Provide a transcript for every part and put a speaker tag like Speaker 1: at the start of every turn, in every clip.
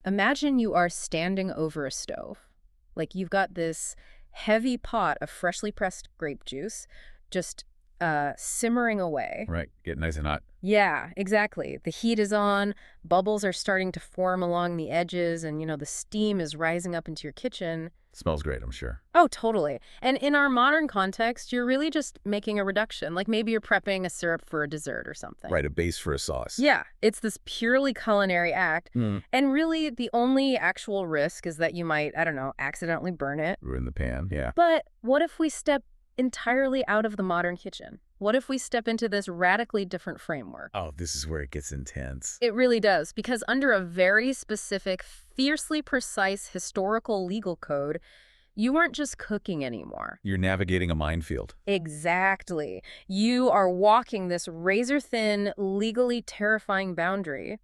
Speaker 1: Imagine you are standing over a stove. Like you've got this heavy pot of freshly pressed grape juice just simmering away.
Speaker 2: Right. Get nice and hot.
Speaker 1: Yeah, exactly. The heat is on, bubbles are starting to form along the edges, and the steam is rising up into your kitchen.
Speaker 2: Smells great, I'm sure.
Speaker 1: Oh, totally. And in our modern context, you're really just making a reduction. Like maybe you're prepping a syrup for a dessert or something.
Speaker 2: Right, a base for a sauce.
Speaker 1: Yeah, it's this purely culinary act. And really, the only actual risk is that you might, I don't know, accidentally burn it.
Speaker 2: Ruin the pan, yeah.
Speaker 1: But what if we step entirely out of the modern kitchen? What if we step into this radically different framework?
Speaker 2: Oh, this is where it gets intense.
Speaker 1: It really does, because under a very specific, fiercely precise historical legal code, you aren't just cooking anymore.
Speaker 2: You're navigating a minefield.
Speaker 1: Exactly. You are walking this razor-thin, legally terrifying boundary.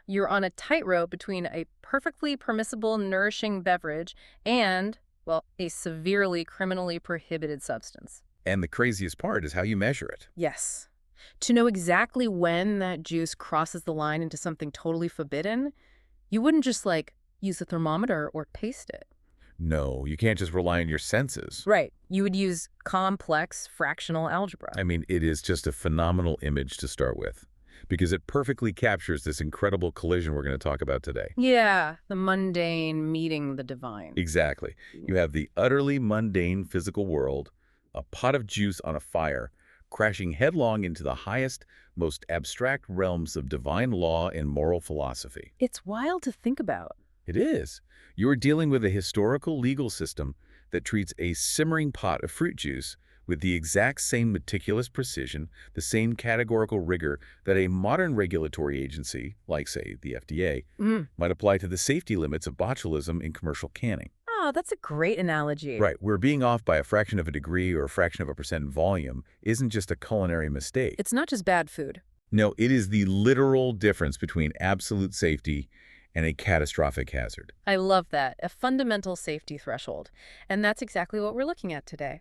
Speaker 1: You're on a tightrope between a perfectly permissible, nourishing beverage and, well, a severely criminally prohibited substance.
Speaker 2: And the craziest part is how you measure it.
Speaker 1: Yes. To know exactly when that juice crosses the line into something totally forbidden, you wouldn't just, use a thermometer or taste it.
Speaker 2: No, you can't just rely on your senses.
Speaker 1: Right. You would use complex fractional algebra.
Speaker 2: I mean, it is just a phenomenal image to start with, because it perfectly captures this incredible collision we're going to talk about today.
Speaker 1: Yeah, the mundane meeting the divine.
Speaker 2: Exactly. You have the utterly mundane physical world, a pot of juice on a fire, crashing headlong into the highest, most abstract realms of divine law and moral philosophy.
Speaker 1: It's wild to think about.
Speaker 2: It is. You are dealing with a historical legal system that treats a simmering pot of fruit juice with the exact same meticulous precision, the same categorical rigor that a modern regulatory agency, like, say, the FDA, might apply to the safety limits of botulism in commercial canning.
Speaker 1: Oh, that's a great analogy.
Speaker 2: Right, where being off by a fraction of a degree or a fraction of a percent in volume isn't just a culinary mistake.
Speaker 1: It's not just bad food.
Speaker 2: No, it is the literal difference between absolute safety and a catastrophic hazard.
Speaker 1: I love that. A fundamental safety threshold. And that's exactly what we're looking at today.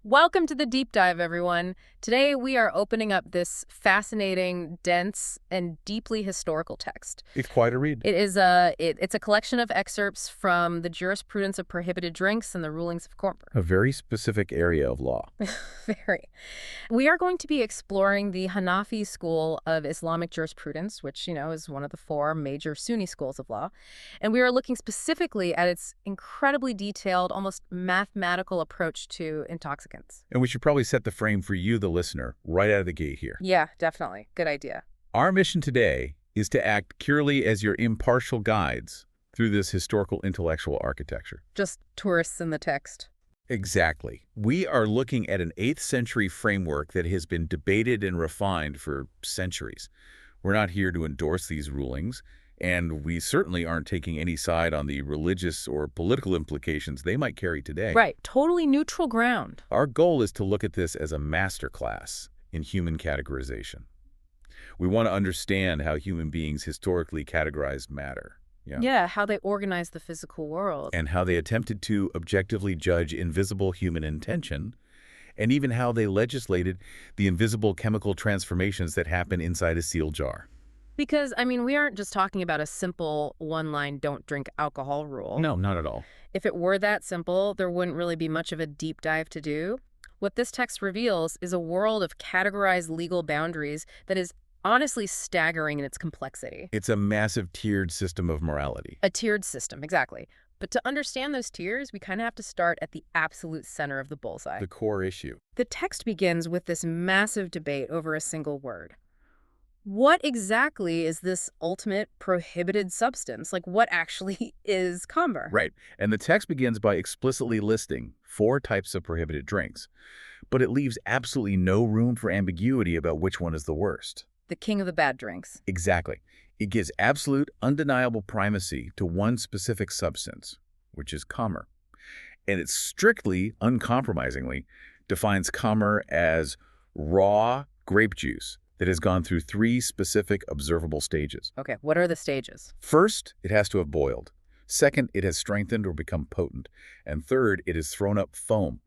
Speaker 1: Welcome to the deep dive, everyone. Today we are opening up this fascinating, dense, and deeply historical text.
Speaker 2: It's quite a read.
Speaker 1: It is it's a collection of excerpts from the jurisprudence of prohibited drinks and the rulings of Cornper.
Speaker 2: A very specific area of law.
Speaker 1: Very. We are going to be exploring the Hanafi school of Islamic jurisprudence, which, is one of the four major Sunni schools of law. And we are looking specifically at its incredibly detailed, almost mathematical approach to intoxicants.
Speaker 2: And we should probably set the frame for you, the listener, right out of the gate here.
Speaker 1: Yeah, definitely. Good idea.
Speaker 2: Our mission today is to act purely as your impartial guides through this historical intellectual architecture.
Speaker 1: Just tourists in the text.
Speaker 2: Exactly. We are looking at an 8th century framework that has been debated and refined for centuries. We're not here to endorse these rulings, and we certainly aren't taking any side on the religious or political implications they might carry today.
Speaker 1: Right. Totally neutral ground.
Speaker 2: Our goal is to look at this as a masterclass in human categorization. We want to understand how human beings historically categorize matter.
Speaker 1: Yeah, how they organize the physical world.
Speaker 2: And how they attempted to objectively judge invisible human intention, and even how they legislated the invisible chemical transformations that happen inside a sealed jar.
Speaker 1: Because, we aren't just talking about a simple one-line don't drink alcohol rule.
Speaker 2: No, not at all.
Speaker 1: If it were that simple, there wouldn't really be much of a deep dive to do. What this text reveals is a world of categorized legal boundaries that is honestly staggering in its complexity.
Speaker 2: It's a massive tiered system of morality.
Speaker 1: A tiered system, exactly. But to understand those tiers, we kind of have to start at the absolute center of the bullseye.
Speaker 2: The core issue.
Speaker 1: The text begins with this massive debate over a single word. What exactly is this ultimate prohibited substance? What actually is khamr?
Speaker 2: Right. And the text begins by explicitly listing 4 types of prohibited drinks. But it leaves absolutely no room for ambiguity about which one is the worst.
Speaker 1: The king of the bad drinks.
Speaker 2: Exactly. It gives absolute, undeniable primacy to one specific substance, which is khamr. And it strictly, uncompromisingly, defines khamr as raw grape juice that has gone through 3 specific observable stages.
Speaker 1: Okay, what are the stages?
Speaker 2: First, it has to have boiled. Second, it has strengthened or become potent. And third, it has thrown up foam.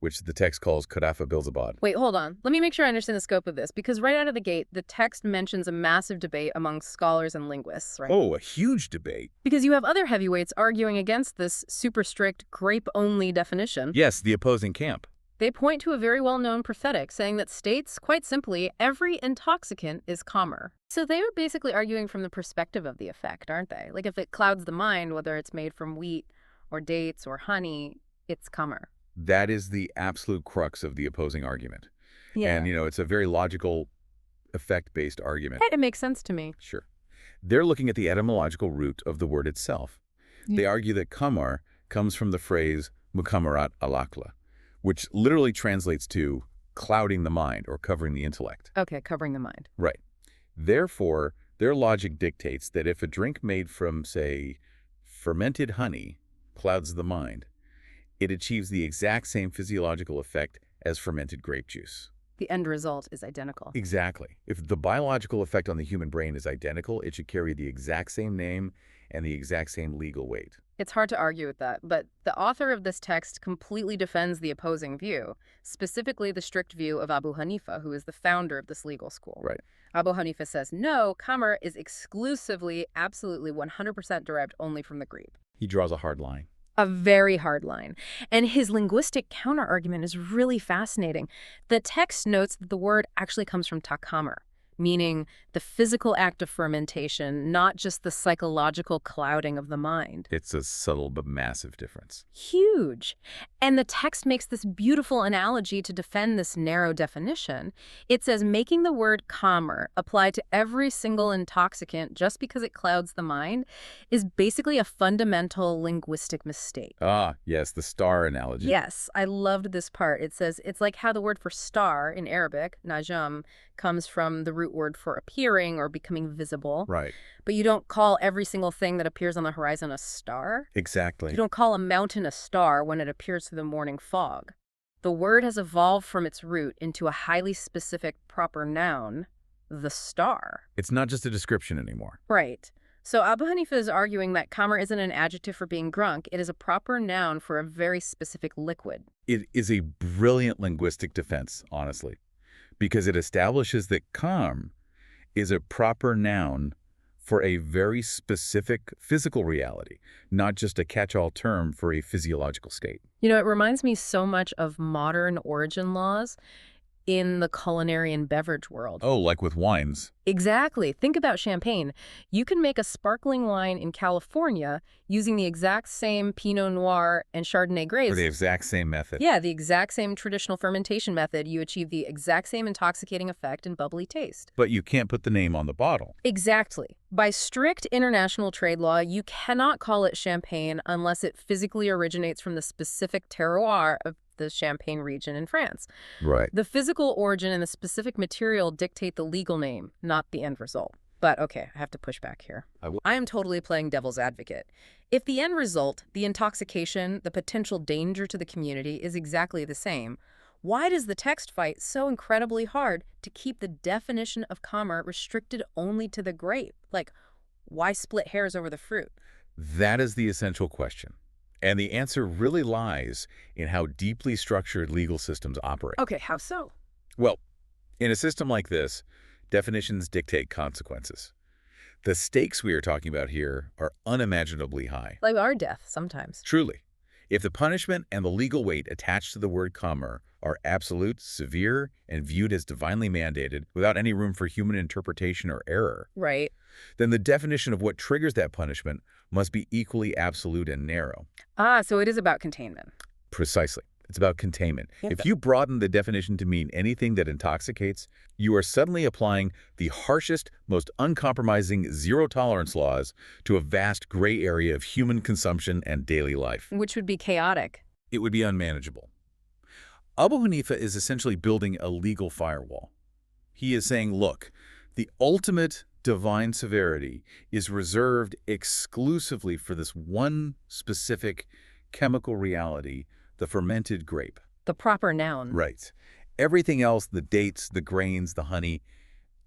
Speaker 2: which the text calls Qadafa Bilzabad.
Speaker 1: Wait, hold on. Let me make sure I understand the scope of this, because right out of the gate, the text mentions a massive debate among scholars and linguists, right?
Speaker 2: Oh, a huge debate.
Speaker 1: Because you have other heavyweights arguing against this super strict grape-only definition.
Speaker 2: Yes, the opposing camp.
Speaker 1: They point to a very well-known prophetic saying that states, quite simply, every intoxicant is khamr. So they are basically arguing from the perspective of the effect, aren't they? Like if it clouds the mind, whether it's made from wheat or dates or honey, it's khamr.
Speaker 2: That is the absolute crux of the opposing argument. And, it's a very logical, effect-based argument.
Speaker 1: It makes sense to me.
Speaker 2: Sure. They're looking at the etymological root of the word itself. They argue that khamar comes from the phrase mukamarat al-aqla, which literally translates to clouding the mind or covering the intellect.
Speaker 1: Okay, covering the mind.
Speaker 2: Right. Therefore, their logic dictates that if a drink made from, say, fermented honey clouds the mind, it achieves the exact same physiological effect as fermented grape juice.
Speaker 1: The end result is identical.
Speaker 2: Exactly. If the biological effect on the human brain is identical, it should carry the exact same name and the exact same legal weight.
Speaker 1: It's hard to argue with that, but the author of this text completely defends the opposing view, specifically the strict view of Abu Hanifa, who is the founder of this legal school.
Speaker 2: Right.
Speaker 1: Abu Hanifa says, no, khamr is exclusively, absolutely 100% derived only from the grape.
Speaker 2: He draws a hard line.
Speaker 1: A very hard line. And his linguistic counterargument is really fascinating. The text notes that the word actually comes from takhamr, meaning the physical act of fermentation, not just the psychological clouding of the mind.
Speaker 2: It's a subtle but massive difference.
Speaker 1: Huge. And the text makes this beautiful analogy to defend this narrow definition. It says making the word khamr apply to every single intoxicant just because it clouds the mind is basically a fundamental linguistic mistake.
Speaker 2: Ah, yes, the star analogy.
Speaker 1: Yes, I loved this part. It says it's like how the word for star in Arabic, najam, comes from the root word for appearing or becoming visible.
Speaker 2: Right.
Speaker 1: But you don't call every single thing that appears on the horizon a star.
Speaker 2: Exactly.
Speaker 1: You don't call a mountain a star when it appears through the morning fog. The word has evolved from its root into a highly specific proper noun, the star.
Speaker 2: It's not just a description anymore.
Speaker 1: Right. So Abu Hanifa is arguing that khamr isn't an adjective for being drunk. It is a proper noun for a very specific liquid.
Speaker 2: It is a brilliant linguistic defense, honestly, because it establishes that khamr is a proper noun for a very specific physical reality, not just a catch-all term for a physiological state.
Speaker 1: You know, it reminds me so much of modern origin laws in the culinary and beverage world.
Speaker 2: Oh, like with wines.
Speaker 1: Exactly. Think about champagne. You can make a sparkling wine in California using the exact same Pinot Noir and Chardonnay grapes.
Speaker 2: For the exact same method.
Speaker 1: Yeah, the exact same traditional fermentation method. You achieve the exact same intoxicating effect and bubbly taste.
Speaker 2: But you can't put the name on the bottle.
Speaker 1: Exactly. By strict international trade law, you cannot call it champagne unless it physically originates from the specific terroir of the Champagne region in France.
Speaker 2: Right.
Speaker 1: The physical origin and the specific material dictate the legal name, not the end result. But okay, I have to push back here. I am totally playing devil's advocate. If the end result, the intoxication, the potential danger to the community is exactly the same, why does the text fight so incredibly hard to keep the definition of khamr restricted only to the grape? Like, why split hairs over the fruit?
Speaker 2: That is the essential question. And the answer really lies in how deeply structured legal systems operate.
Speaker 1: Okay, how so?
Speaker 2: Well, in a system like this, definitions dictate consequences. The stakes we are talking about here are unimaginably high.
Speaker 1: Like our death, sometimes.
Speaker 2: Truly. If the punishment and the legal weight attached to the word khamr are absolute, severe, and viewed as divinely mandated without any room for human interpretation or error,
Speaker 1: Right.
Speaker 2: then the definition of what triggers that punishment must be equally absolute and narrow.
Speaker 1: Ah, so it is about containment.
Speaker 2: Precisely. It's about containment.
Speaker 1: Yeah.
Speaker 2: If you broaden the definition to mean anything that intoxicates, you are suddenly applying the harshest, most uncompromising zero-tolerance laws to a vast gray area of human consumption and daily life.
Speaker 1: Which would be chaotic.
Speaker 2: It would be unmanageable. Abu Hanifa is essentially building a legal firewall. He is saying, look, the ultimate divine severity is reserved exclusively for this one specific chemical reality, the fermented grape.
Speaker 1: The proper noun.
Speaker 2: Right. Everything else, the dates, the grains, the honey,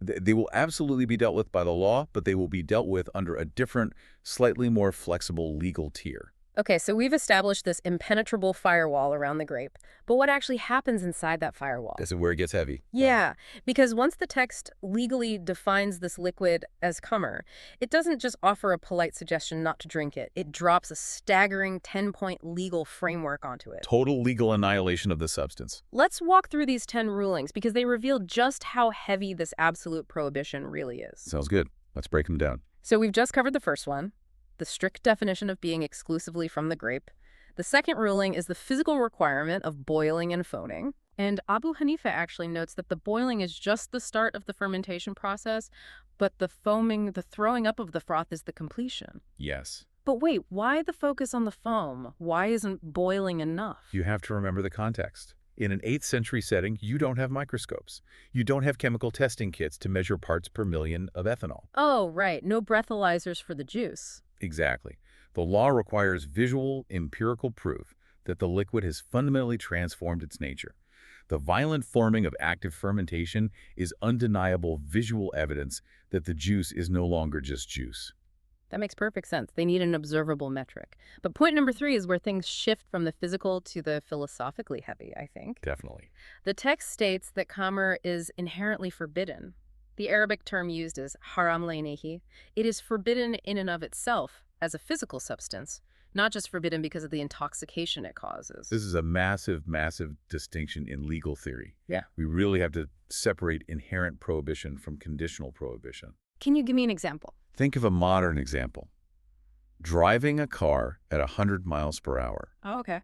Speaker 2: they will absolutely be dealt with by the law, but they will be dealt with under a different, slightly more flexible legal tier.
Speaker 1: Okay, so we've established this impenetrable firewall around the grape. But what actually happens inside that firewall?
Speaker 2: This is where it gets heavy.
Speaker 1: Yeah, because once the text legally defines this liquid as Kummer, it doesn't just offer a polite suggestion not to drink it. It drops a staggering 10-point legal framework onto it.
Speaker 2: Total legal annihilation of the substance.
Speaker 1: Let's walk through these 10 rulings because they reveal just how heavy this absolute prohibition really is.
Speaker 2: Sounds good. Let's break them down.
Speaker 1: So we've just covered the first one, the strict definition of being exclusively from the grape. The second ruling is the physical requirement of boiling and foaming. And Abu Hanifa actually notes that the boiling is just the start of the fermentation process, but the foaming, the throwing up of the froth is the completion.
Speaker 2: Yes.
Speaker 1: But wait, why the focus on the foam? Why isn't boiling enough?
Speaker 2: You have to remember the context. In an 8th century setting, you don't have microscopes. You don't have chemical testing kits to measure parts per million of ethanol.
Speaker 1: Oh, right. No breathalyzers for the juice.
Speaker 2: Exactly. The law requires visual, empirical proof that the liquid has fundamentally transformed its nature. The violent forming of active fermentation is undeniable visual evidence that the juice is no longer just juice.
Speaker 1: That makes perfect sense. They need an observable metric. But point number 3 is where things shift from the physical to the philosophically heavy, I think.
Speaker 2: Definitely.
Speaker 1: The text states that Khamr is inherently forbidden. The Arabic term used is haram laynehi. It is forbidden in and of itself as a physical substance, not just forbidden because of the intoxication it causes.
Speaker 2: This is a massive, massive distinction in legal theory.
Speaker 1: Yeah.
Speaker 2: We really have to separate inherent prohibition from conditional prohibition.
Speaker 1: Can you give me an example?
Speaker 2: Think of a modern example. Driving a car at 100 miles per hour.
Speaker 1: Oh, okay.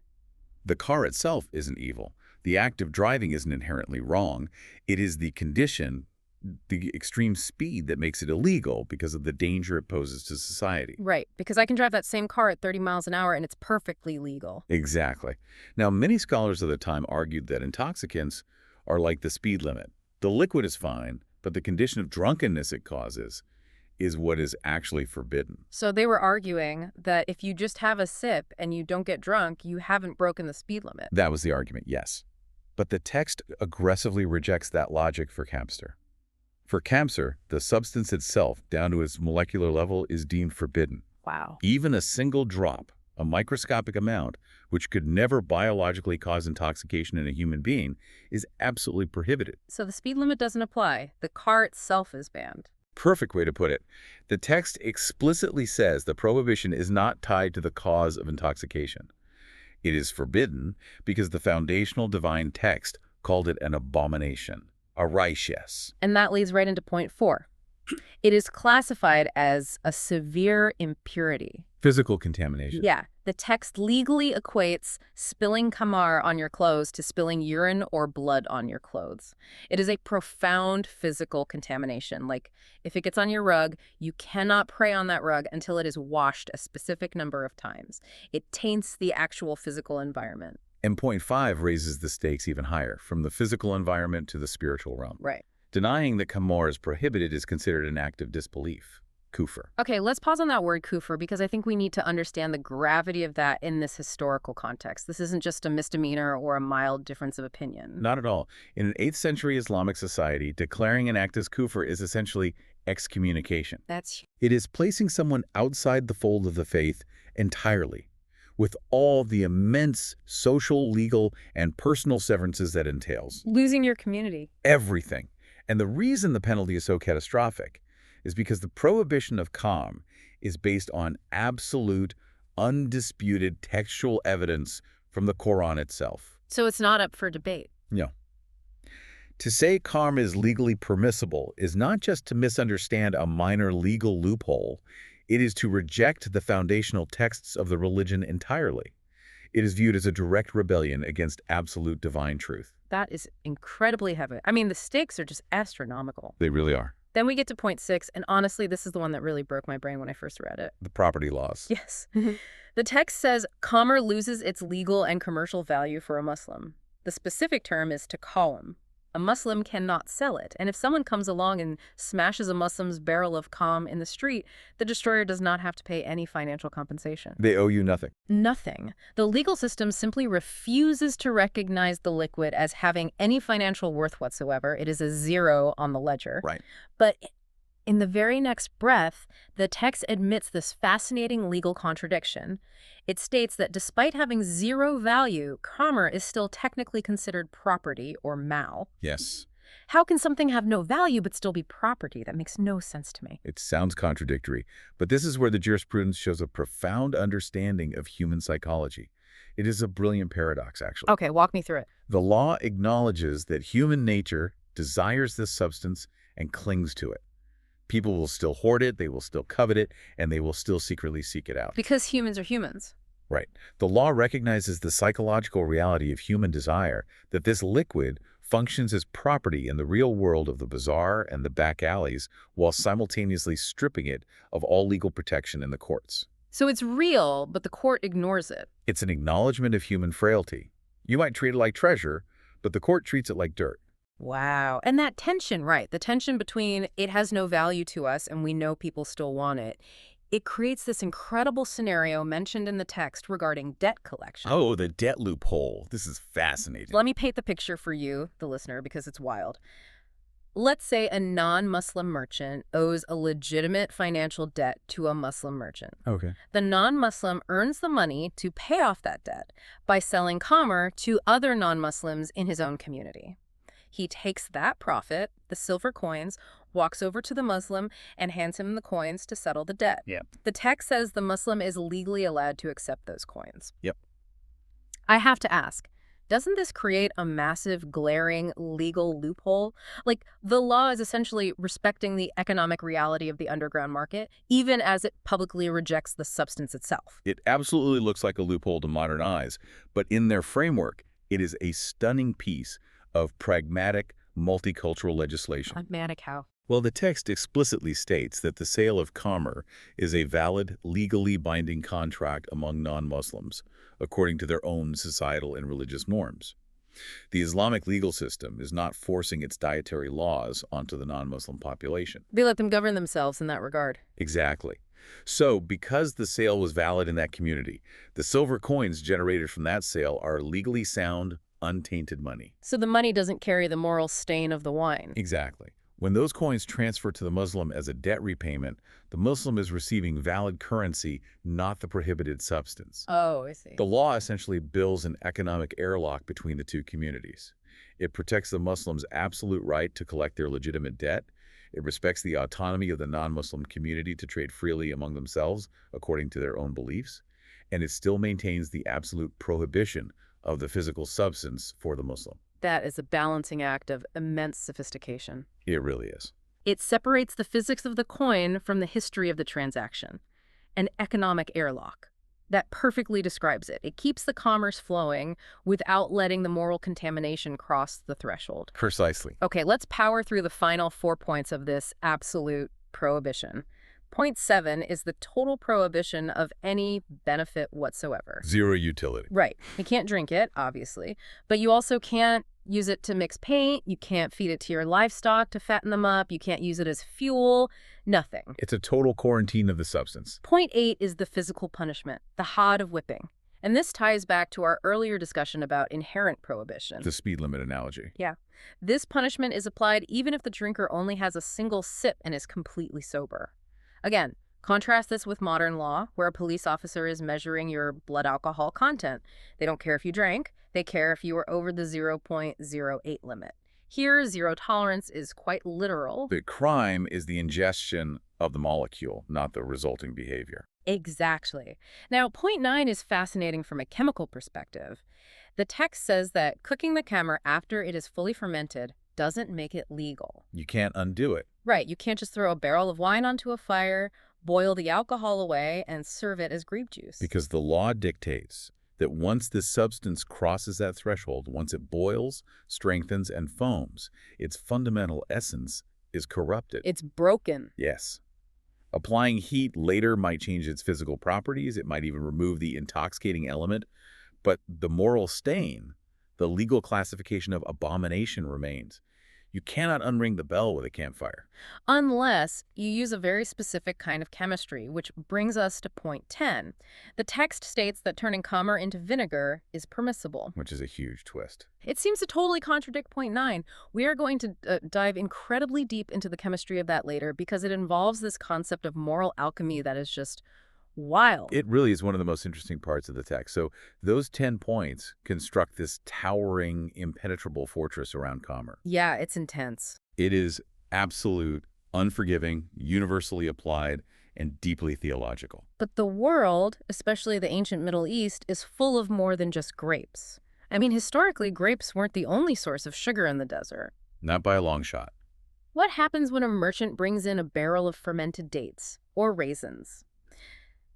Speaker 2: The car itself isn't evil. The act of driving isn't inherently wrong. It is the condition, the extreme speed that makes it illegal because of the danger it poses to society.
Speaker 1: Right, because I can drive that same car at 30 miles an hour and it's perfectly legal.
Speaker 2: Exactly. Now, many scholars of the time argued that intoxicants are like the speed limit. The liquid is fine, but the condition of drunkenness it causes is what is actually forbidden.
Speaker 1: So they were arguing that if you just have a sip and you don't get drunk, you haven't broken the speed limit.
Speaker 2: That was the argument, yes. But the text aggressively rejects that logic for Khamr. For Khamr, the substance itself, down to its molecular level, is deemed forbidden.
Speaker 1: Wow.
Speaker 2: Even a single drop, a microscopic amount, which could never biologically cause intoxication in a human being, is absolutely prohibited.
Speaker 1: So the speed limit doesn't apply. The car itself is banned.
Speaker 2: Perfect way to put it. The text explicitly says the prohibition is not tied to the cause of intoxication. It is forbidden because the foundational divine text called it an abomination, a righteous.
Speaker 1: And that leads right into point 4. It is classified as a severe impurity.
Speaker 2: Physical contamination.
Speaker 1: Yeah, the text legally equates spilling Khamr on your clothes to spilling urine or blood on your clothes. It is a profound physical contamination. Like, if it gets on your rug, you cannot pray on that rug until it is washed a specific number of times. It taints the actual physical environment.
Speaker 2: And point 5 raises the stakes even higher, from the physical environment to the spiritual realm.
Speaker 1: Right.
Speaker 2: Denying that Khamr is prohibited is considered an act of disbelief. Kufr.
Speaker 1: Okay, let's pause on that word kufr because I think we need to understand the gravity of that in this historical context. This isn't just a misdemeanor or a mild difference of opinion.
Speaker 2: Not at all. In an 8th century Islamic society, declaring an act as kufr is essentially excommunication.
Speaker 1: That's
Speaker 2: It is placing someone outside the fold of the faith entirely, with all the immense social, legal, and personal severances that entails.
Speaker 1: losing your community.
Speaker 2: Everything. And the reason the penalty is so catastrophic is because the prohibition of Khamr is based on absolute, undisputed textual evidence from the Quran itself.
Speaker 1: So it's not up for debate.
Speaker 2: No. To say Khamr is legally permissible is not just to misunderstand a minor legal loophole. It is to reject the foundational texts of the religion entirely. It is viewed as a direct rebellion against absolute divine truth.
Speaker 1: That is incredibly heavy. I mean, the stakes are just astronomical.
Speaker 2: They really are.
Speaker 1: Then we get to point 6, and honestly, this is the one that really broke my brain when I first read it.
Speaker 2: The property laws.
Speaker 1: Yes. The text says Khamr loses its legal and commercial value for a Muslim. The specific term is taqawum. A Muslim cannot sell it, and if someone comes along and smashes a Muslim's barrel of Khamr in the street, the destroyer does not have to pay any financial compensation.
Speaker 2: They owe you nothing.
Speaker 1: Nothing. The legal system simply refuses to recognize the liquid as having any financial worth whatsoever. It is a 0 on the ledger.
Speaker 2: Right.
Speaker 1: But In the very next breath, the text admits this fascinating legal contradiction. It states that despite having zero value, Khamer is still technically considered property, or mal.
Speaker 2: Yes.
Speaker 1: How can something have no value but still be property? That makes no sense to me.
Speaker 2: It sounds contradictory, but this is where the jurisprudence shows a profound understanding of human psychology. It is a brilliant paradox, actually.
Speaker 1: Okay, walk me through it.
Speaker 2: The law acknowledges that human nature desires this substance and clings to it. People will still hoard it, they will still covet it, and they will still secretly seek it out.
Speaker 1: Because humans are humans.
Speaker 2: Right. The law recognizes the psychological reality of human desire, that this liquid functions as property in the real world of the bazaar and the back alleys, while simultaneously stripping it of all legal protection in the courts.
Speaker 1: So it's real, but the court ignores it.
Speaker 2: It's an acknowledgement of human frailty. You might treat it like treasure, but the court treats it like dirt.
Speaker 1: Wow. And that tension, right? The tension between it has no value to us and we know people still want it. It creates this incredible scenario mentioned in the text regarding debt collection.
Speaker 2: Oh, the debt loophole. This is fascinating.
Speaker 1: Let me paint the picture for you, the listener, because it's wild. Let's say a non-Muslim merchant owes a legitimate financial debt to a Muslim merchant.
Speaker 2: Okay.
Speaker 1: The non-Muslim earns the money to pay off that debt by selling Khamer to other non-Muslims in his own community. He takes that profit, the silver coins, walks over to the Muslim and hands him the coins to settle the debt.
Speaker 2: Yep.
Speaker 1: The text says the Muslim is legally allowed to accept those coins.
Speaker 2: Yep.
Speaker 1: I have to ask, doesn't this create a massive, glaring legal loophole? Like, the law is essentially respecting the economic reality of the underground market, even as it publicly rejects the substance itself.
Speaker 2: It absolutely looks like a loophole to modern eyes, but in their framework, it is a stunning piece of pragmatic, multicultural legislation.
Speaker 1: Pragmatic how?
Speaker 2: Well, the text explicitly states that the sale of Khamer is a valid, legally binding contract among non-Muslims, according to their own societal and religious norms. The Islamic legal system is not forcing its dietary laws onto the non-Muslim population.
Speaker 1: They let them govern themselves in that regard.
Speaker 2: Exactly. So, because the sale was valid in that community, the silver coins generated from that sale are legally sound, untainted money.
Speaker 1: So the money doesn't carry the moral stain of the wine.
Speaker 2: Exactly. When those coins transfer to the Muslim as a debt repayment, the Muslim is receiving valid currency, not the prohibited substance.
Speaker 1: Oh, I see.
Speaker 2: The law essentially builds an economic airlock between the two communities. It protects the Muslims' absolute right to collect their legitimate debt. It respects the autonomy of the non-Muslim community to trade freely among themselves according to their own beliefs. And it still maintains the absolute prohibition of the physical substance for the Muslim.
Speaker 1: That is a balancing act of immense sophistication.
Speaker 2: It really is.
Speaker 1: It separates the physics of the coin from the history of the transaction. An economic airlock. That perfectly describes it. It keeps the commerce flowing without letting the moral contamination cross the threshold.
Speaker 2: Precisely.
Speaker 1: Okay, let's power through the final 4 points of this absolute prohibition. Point 7 is the total prohibition of any benefit whatsoever.
Speaker 2: Zero utility.
Speaker 1: Right. You can't drink it, obviously, but you also can't use it to mix paint. You can't feed it to your livestock to fatten them up. You can't use it as fuel. Nothing.
Speaker 2: It's a total quarantine of the substance.
Speaker 1: Point 8 is the physical punishment, the had of whipping. And this ties back to our earlier discussion about inherent prohibition.
Speaker 2: The speed limit analogy.
Speaker 1: Yeah. This punishment is applied even if the drinker only has a single sip and is completely sober. Again, contrast this with modern law, where a police officer is measuring your blood alcohol content. They don't care if you drank. They care if you were over the 0.08 limit. Here, zero tolerance is quite literal.
Speaker 2: The crime is the ingestion of the molecule, not the resulting behavior.
Speaker 1: Exactly. Now, point 9 is fascinating from a chemical perspective. The text says that cooking the Khamer after it is fully fermented doesn't make it legal.
Speaker 2: You can't undo it.
Speaker 1: Right. You can't just throw a barrel of wine onto a fire, boil the alcohol away, and serve it as grape juice.
Speaker 2: Because the law dictates that once this substance crosses that threshold, once it boils, strengthens, and foams, its fundamental essence is corrupted.
Speaker 1: It's broken.
Speaker 2: Yes. Applying heat later might change its physical properties. It might even remove the intoxicating element. But the moral stain, the legal classification of abomination remains. You cannot unring the bell with a campfire.
Speaker 1: Unless you use a very specific kind of chemistry, which brings us to point 10. The text states that turning Khamr into vinegar is permissible.
Speaker 2: Which is a huge twist.
Speaker 1: It seems to totally contradict point 9. We are going to dive incredibly deep into the chemistry of that later because it involves this concept of moral alchemy that is just wild.
Speaker 2: It really is one of the most interesting parts of the text. So those 10 points construct this towering, impenetrable fortress around Khamr.
Speaker 1: Yeah, it's intense.
Speaker 2: It is absolute, unforgiving, universally applied, and deeply theological.
Speaker 1: But the world, especially the ancient Middle East, is full of more than just grapes. I mean, historically, grapes weren't the only source of sugar in the desert.
Speaker 2: Not by a long shot.
Speaker 1: What happens when a merchant brings in a barrel of fermented dates or raisins?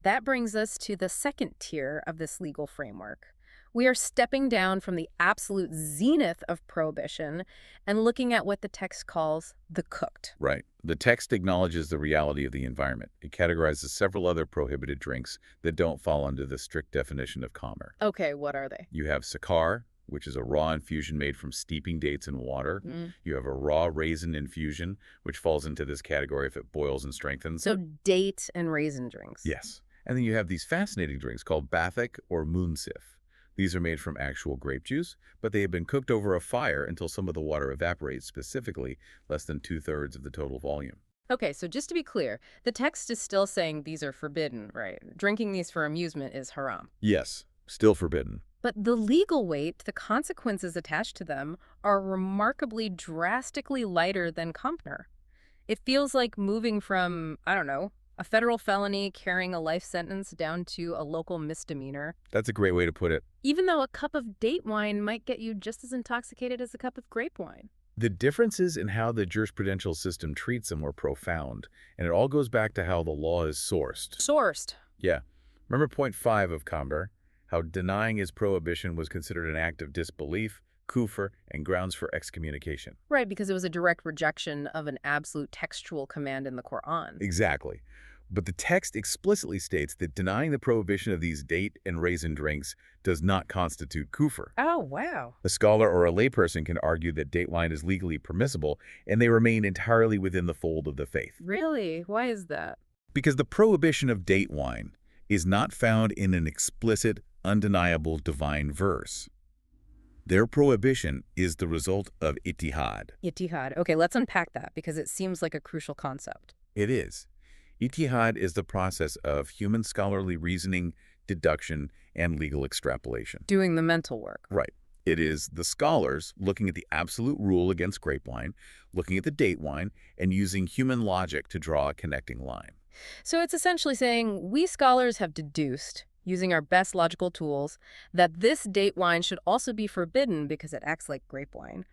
Speaker 1: That brings us to the second tier of this legal framework. We are stepping down from the absolute zenith of prohibition and looking at what the text calls the cooked.
Speaker 2: Right. The text acknowledges the reality of the environment. It categorizes several other prohibited drinks that don't fall under the strict definition of Khamr.
Speaker 1: Okay, what are they?
Speaker 2: You have sakar, which is a raw infusion made from steeping dates in water. You have a raw raisin infusion, which falls into this category if it boils and strengthens.
Speaker 1: So date and raisin drinks.
Speaker 2: Yes. And then you have these fascinating drinks called bathik or munsif. These are made from actual grape juice, but they have been cooked over a fire until some of the water evaporates, specifically less than 2/3 of the total volume.
Speaker 1: Okay, so just to be clear, the text is still saying these are forbidden, right? Drinking these for amusement is haram.
Speaker 2: Yes, still forbidden.
Speaker 1: But the legal weight, the consequences attached to them, are remarkably drastically lighter than Khamr. It feels like moving from, I don't know, a federal felony carrying a life sentence down to a local misdemeanor.
Speaker 2: That's a great way to put it.
Speaker 1: Even though a cup of date wine might get you just as intoxicated as a cup of grape wine.
Speaker 2: The differences in how the jurisprudential system treats them are profound, and it all goes back to how the law is sourced. Yeah. Remember point 5 of Khamr, how denying his prohibition was considered an act of disbelief, kufr, and grounds for excommunication.
Speaker 1: Right, because it was a direct rejection of an absolute textual command in the Quran.
Speaker 2: Exactly. But the text explicitly states that denying the prohibition of these date and raisin drinks does not constitute kufr.
Speaker 1: Oh, wow.
Speaker 2: A scholar or a layperson can argue that date wine is legally permissible, and they remain entirely within the fold of the faith.
Speaker 1: Really? Why is that?
Speaker 2: Because the prohibition of date wine is not found in an explicit, undeniable divine verse. Their prohibition is the result of ijtihad.
Speaker 1: Ijtihad. Okay, let's unpack that because it seems like a crucial concept.
Speaker 2: It is. Ijtihad is the process of human scholarly reasoning, deduction, and legal extrapolation.
Speaker 1: Doing the mental work.
Speaker 2: Right. It is the scholars looking at the absolute rule against grape wine, looking at the date wine, and using human logic to draw a connecting line.
Speaker 1: So it's essentially saying we scholars have deduced, using our best logical tools, that this date wine should also be forbidden because it acts like grape wine.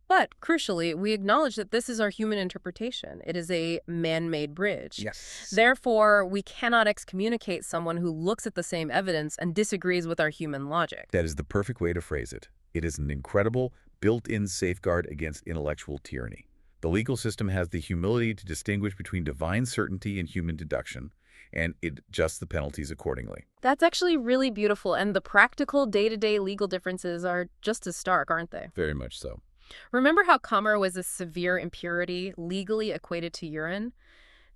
Speaker 1: But, crucially, we acknowledge that this is our human interpretation. It is a man-made bridge.
Speaker 2: Yes.
Speaker 1: Therefore, we cannot excommunicate someone who looks at the same evidence and disagrees with our human logic.
Speaker 2: That is the perfect way to phrase it. It is an incredible, built-in safeguard against intellectual tyranny. The legal system has the humility to distinguish between divine certainty and human deduction, and it adjusts the penalties accordingly.
Speaker 1: That's actually really beautiful, and the practical day-to-day legal differences are just as stark, aren't they?
Speaker 2: Very much so.
Speaker 1: Remember how Khamr was a severe impurity, legally equated to urine?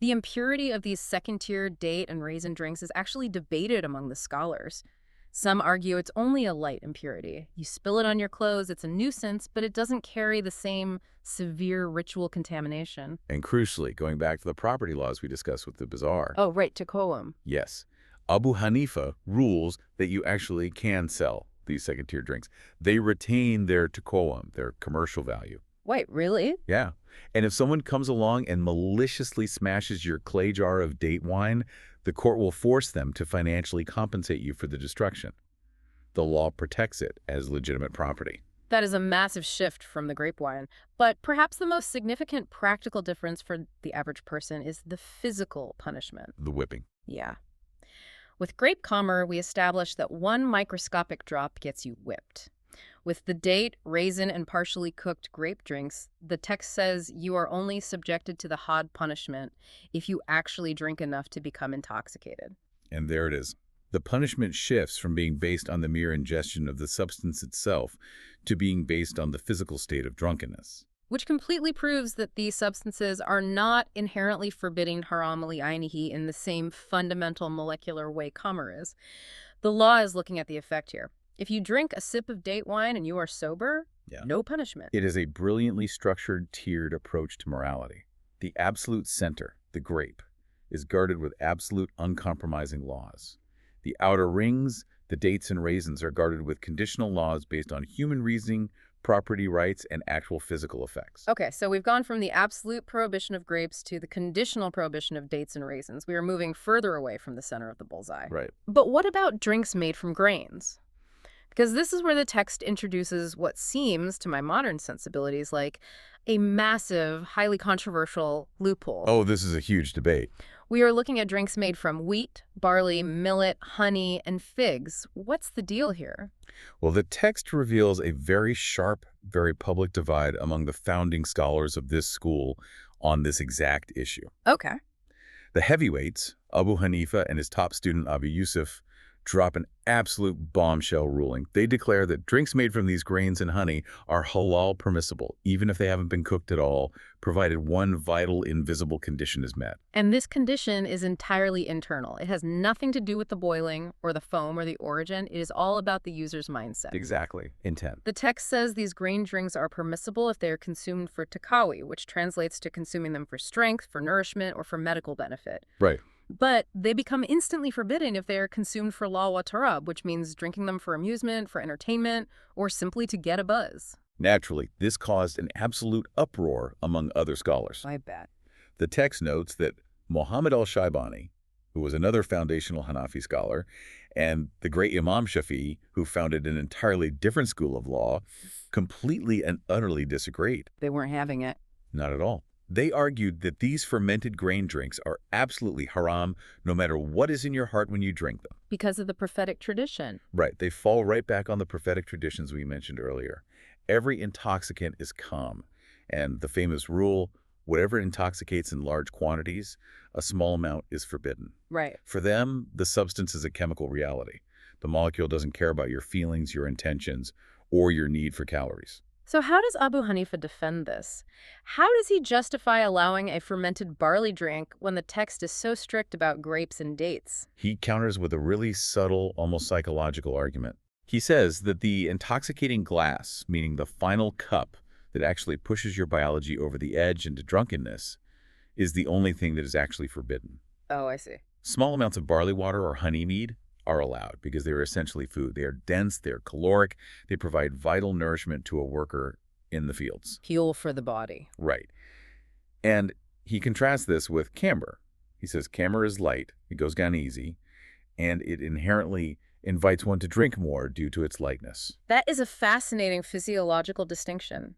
Speaker 1: The impurity of these second-tier date and raisin drinks is actually debated among the scholars. Some argue it's only a light impurity. You spill it on your clothes, it's a nuisance, but it doesn't carry the same severe ritual contamination.
Speaker 2: And crucially, going back to the property laws we discussed with the bazaar.
Speaker 1: Oh, right, Tekoam.
Speaker 2: Yes. Abu Hanifa rules that you actually can sell these second-tier drinks. They retain their tekoam, their commercial value.
Speaker 1: Wait, really?
Speaker 2: Yeah. And if someone comes along and maliciously smashes your clay jar of date wine, the court will force them to financially compensate you for the destruction. The law protects it as legitimate property.
Speaker 1: That is a massive shift from the grape wine. But perhaps the most significant practical difference for the average person is the physical punishment.
Speaker 2: The whipping.
Speaker 1: Yeah. With grape Khamr, we established that one microscopic drop gets you whipped. With the date, raisin, and partially cooked grape drinks, the text says you are only subjected to the had punishment if you actually drink enough to become intoxicated.
Speaker 2: And there it is. The punishment shifts from being based on the mere ingestion of the substance itself to being based on the physical state of drunkenness.
Speaker 1: which completely proves that these substances are not inherently forbidding haram ali ainihi in the same fundamental molecular way khamr is. The law is looking at the effect here. If you drink a sip of date wine and you are sober, no punishment.
Speaker 2: It is a brilliantly structured, tiered approach to morality. The absolute center, the grape, is guarded with absolute uncompromising laws. The outer rings, the dates and raisins, are guarded with conditional laws based on human reasoning, property rights, and actual physical effects.
Speaker 1: Okay, so we've gone from the absolute prohibition of grapes to the conditional prohibition of dates and raisins. We are moving further away from the center of the bullseye.
Speaker 2: Right.
Speaker 1: But what about drinks made from grains? Because this is where the text introduces what seems, to my modern sensibilities, like a massive, highly controversial loophole.
Speaker 2: Oh, this is a huge debate.
Speaker 1: We are looking at drinks made from wheat, barley, millet, honey, and figs. What's the deal here?
Speaker 2: Well, the text reveals a very sharp, very public divide among the founding scholars of this school on this exact issue.
Speaker 1: Okay.
Speaker 2: The heavyweights, Abu Hanifa and his top student Abu Yusuf, drop an absolute bombshell ruling. They declare that drinks made from these grains and honey are halal permissible, even if they haven't been cooked at all, provided one vital, invisible condition is met.
Speaker 1: And this condition is entirely internal. It has nothing to do with the boiling or the foam or the origin. It is all about the user's mindset.
Speaker 2: Exactly. Intent.
Speaker 1: The text says these grain drinks are permissible if they are consumed for takawi, which translates to consuming them for strength, for nourishment, or for medical benefit.
Speaker 2: Right.
Speaker 1: But they become instantly forbidden if they are consumed for law wa tarab, which means drinking them for amusement, for entertainment, or simply to get a buzz.
Speaker 2: Naturally, this caused an absolute uproar among other scholars.
Speaker 1: I bet.
Speaker 2: The text notes that Muhammad al-Shaybani, who was another foundational Hanafi scholar, and the great Imam Shafi'i, who founded an entirely different school of law, completely and utterly disagreed.
Speaker 1: They weren't having it.
Speaker 2: Not at all. They argued that these fermented grain drinks are absolutely haram no matter what is in your heart when you drink them.
Speaker 1: Because of the prophetic tradition.
Speaker 2: Right. They fall right back on the prophetic traditions we mentioned earlier. Every intoxicant is calm. And the famous rule, whatever intoxicates in large quantities, a small amount is forbidden.
Speaker 1: Right.
Speaker 2: For them, the substance is a chemical reality. The molecule doesn't care about your feelings, your intentions, or your need for calories.
Speaker 1: So how does Abu Hanifa defend this? How does he justify allowing a fermented barley drink when the text is so strict about grapes and dates?
Speaker 2: He counters with a really subtle, almost psychological argument. He says that the intoxicating glass, meaning the final cup that actually pushes your biology over the edge into drunkenness, is the only thing that is actually forbidden.
Speaker 1: Oh, I see.
Speaker 2: Small amounts of barley water or honey mead are allowed because they are essentially food. They are dense, they're caloric, they provide vital nourishment to a worker in the fields.
Speaker 1: Fuel for the body.
Speaker 2: Right. And he contrasts this with camber. He says camber is light, it goes down easy, and it inherently invites one to drink more due to its lightness.
Speaker 1: That is a fascinating physiological distinction.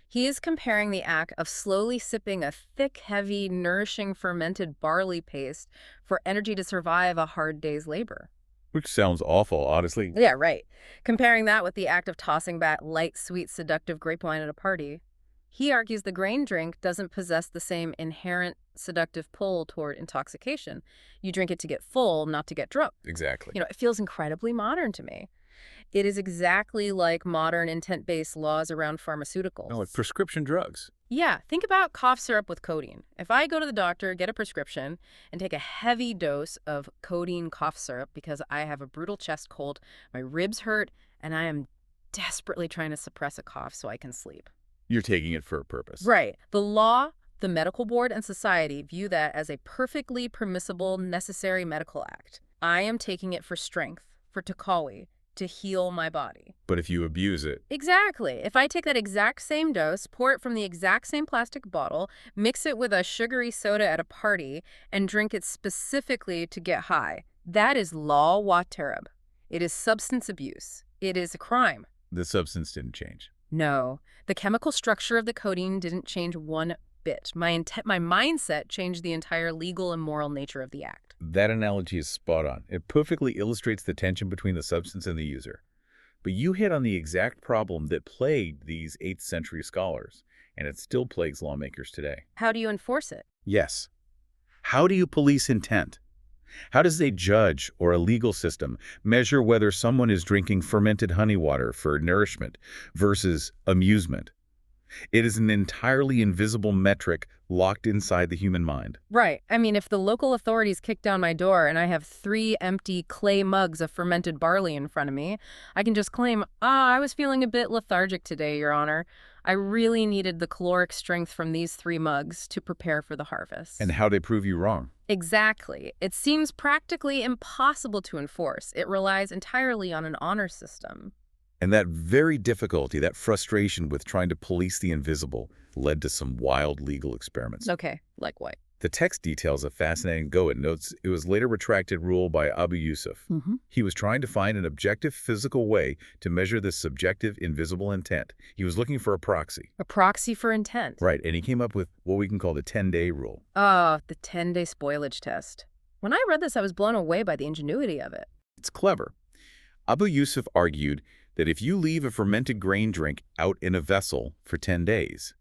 Speaker 1: He is comparing the act of slowly sipping a thick, heavy, nourishing fermented barley paste for energy to survive a hard day's labor.
Speaker 2: Which sounds awful, honestly.
Speaker 1: Yeah, right. Comparing that with the act of tossing back light, sweet, seductive grape wine at a party. He argues the grain drink doesn't possess the same inherent seductive pull toward intoxication. You drink it to get full, not to get drunk.
Speaker 2: Exactly.
Speaker 1: You know, it feels incredibly modern to me. It is exactly like modern intent-based laws around pharmaceuticals.
Speaker 2: No, like prescription drugs.
Speaker 1: Yeah, think about cough syrup with codeine. If I go to the doctor, get a prescription, and take a heavy dose of codeine cough syrup because I have a brutal chest cold, my ribs hurt, and I am desperately trying to suppress a cough so I can sleep.
Speaker 2: You're taking it for a purpose.
Speaker 1: Right. The law, the medical board, and society view that as a perfectly permissible, necessary medical act. I am taking it for strength, for takawi, to heal my body.
Speaker 2: But if you abuse it...
Speaker 1: Exactly. If I take that exact same dose, pour it from the exact same plastic bottle, mix it with a sugary soda at a party, and drink it specifically to get high, that is law wa tarab. It is substance abuse. It is a crime.
Speaker 2: The substance didn't change.
Speaker 1: No. The chemical structure of the codeine didn't change one bit. My mindset changed the entire legal and moral nature of the act.
Speaker 2: That analogy is spot on. It perfectly illustrates the tension between the substance and the user. But you hit on the exact problem that plagued these 8th century scholars, and it still plagues lawmakers today.
Speaker 1: How do you enforce it?
Speaker 2: Yes. How do you police intent? How does a judge or a legal system measure whether someone is drinking fermented honey water for nourishment versus amusement? It is an entirely invisible metric locked inside the human mind.
Speaker 1: Right. I mean, if the local authorities kick down my door and I have 3 empty clay mugs of fermented barley in front of me, I can just claim, I was feeling a bit lethargic today, Your Honor. I really needed the caloric strength from these 3 mugs to prepare for the harvest.
Speaker 2: And how they prove you wrong.
Speaker 1: Exactly. It seems practically impossible to enforce. It relies entirely on an honor system.
Speaker 2: And that very difficulty, that frustration with trying to police the invisible, led to some wild legal experiments.
Speaker 1: Okay, like what?
Speaker 2: The text details a fascinating go. It notes it was later retracted rule by Abu Yusuf. He was trying to find an objective physical way to measure this subjective invisible intent. He was looking for a proxy.
Speaker 1: A proxy for intent.
Speaker 2: Right, and he came up with what we can call the 10-day rule.
Speaker 1: Ah, the 10-day spoilage test. When I read this, I was blown away by the ingenuity of it.
Speaker 2: It's clever. Abu Yusuf argued that if you leave a fermented grain drink out in a vessel for 10 days,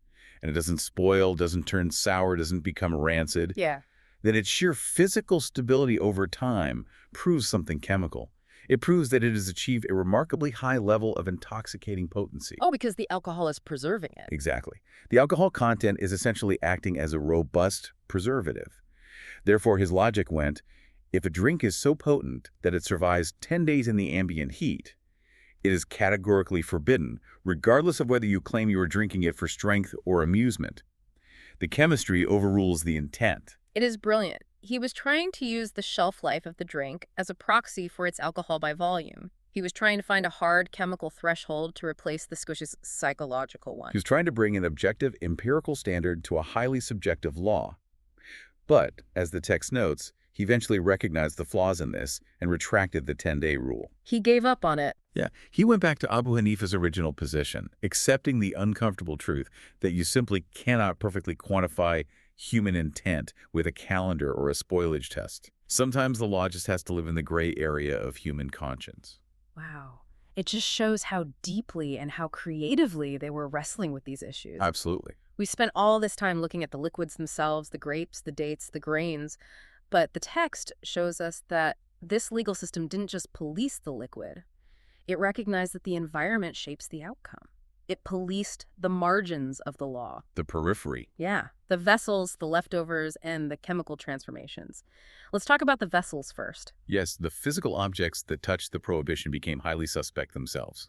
Speaker 2: and it doesn't spoil, doesn't turn sour, doesn't become rancid,
Speaker 1: Yeah.
Speaker 2: then its sheer physical stability over time proves something chemical. It proves that it has achieved a remarkably high level of intoxicating potency.
Speaker 1: Oh, because the alcohol is preserving it.
Speaker 2: Exactly. The alcohol content is essentially acting as a robust preservative. Therefore, his logic went, if a drink is so potent that it survives 10 days in the ambient heat, it is categorically forbidden, regardless of whether you claim you are drinking it for strength or amusement. The chemistry overrules the intent.
Speaker 1: It is brilliant. He was trying to use the shelf life of the drink as a proxy for its alcohol by volume. He was trying to find a hard chemical threshold to replace the squish's psychological one.
Speaker 2: He was trying to bring an objective empirical standard to a highly subjective law. But, as the text notes, he eventually recognized the flaws in this and retracted the 10-day rule.
Speaker 1: He gave up on it.
Speaker 2: Yeah, he went back to Abu Hanifa's original position, accepting the uncomfortable truth that you simply cannot perfectly quantify human intent with a calendar or a spoilage test. Sometimes the law just has to live in the gray area of human conscience.
Speaker 1: Wow. It just shows how deeply and how creatively they were wrestling with these issues.
Speaker 2: Absolutely.
Speaker 1: We spent all this time looking at the liquids themselves, the grapes, the dates, the grains, but the text shows us that this legal system didn't just police the liquid. It recognized that the environment shapes the outcome. It policed the margins of the law.
Speaker 2: The periphery.
Speaker 1: Yeah, the vessels, the leftovers, and the chemical transformations. Let's talk about the vessels first.
Speaker 2: Yes, the physical objects that touched the prohibition became highly suspect themselves.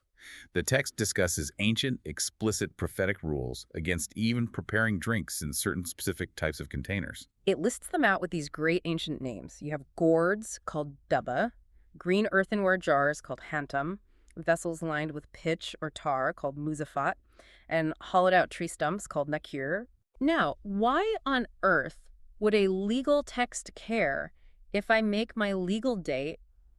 Speaker 2: The text discusses ancient, explicit prophetic rules against even preparing drinks in certain specific types of containers.
Speaker 1: It lists them out with these great ancient names. You have gourds called dubba, green earthenware jars called hantam, vessels lined with pitch or tar called muzafat, and hollowed-out tree stumps called nakir. Now, why on earth would a legal text care if I make my legal date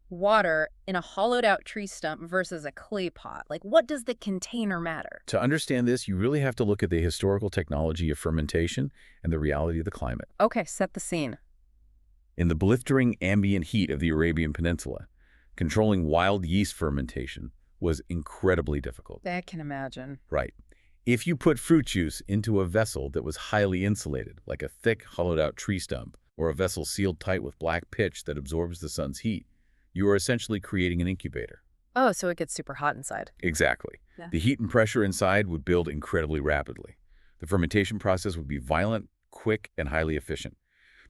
Speaker 1: water in a hollowed-out tree stump versus a clay pot? Like, what does the container matter?
Speaker 2: To understand this, you really have to look at the historical technology of fermentation and the reality of the climate.
Speaker 1: Okay, set the scene.
Speaker 2: In the blistering ambient heat of the Arabian Peninsula, controlling wild yeast fermentation was incredibly difficult.
Speaker 1: I can imagine.
Speaker 2: Right. If you put fruit juice into a vessel that was highly insulated, like a thick, hollowed-out tree stump, or a vessel sealed tight with black pitch that absorbs the sun's heat, you are essentially creating an incubator.
Speaker 1: Oh, so it gets super hot inside.
Speaker 2: Exactly.
Speaker 1: Yeah.
Speaker 2: The heat and pressure inside would build incredibly rapidly. The fermentation process would be violent, quick, and highly efficient.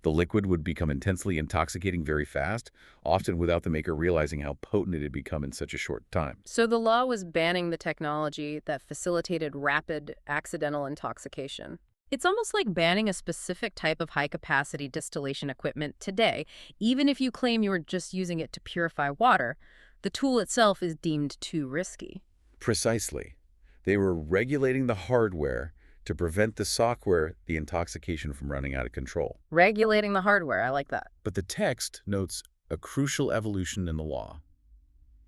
Speaker 2: The liquid would become intensely intoxicating very fast, often without the maker realizing how potent it had become in such a short time.
Speaker 1: So the law was banning the technology that facilitated rapid accidental intoxication. It's almost like banning a specific type of high-capacity distillation equipment today. Even if you claim you were just using it to purify water, the tool itself is deemed too risky.
Speaker 2: Precisely. They were regulating the hardware to prevent the software, the intoxication from running out of control.
Speaker 1: Regulating the hardware, I like that.
Speaker 2: But the text notes a crucial evolution in the law.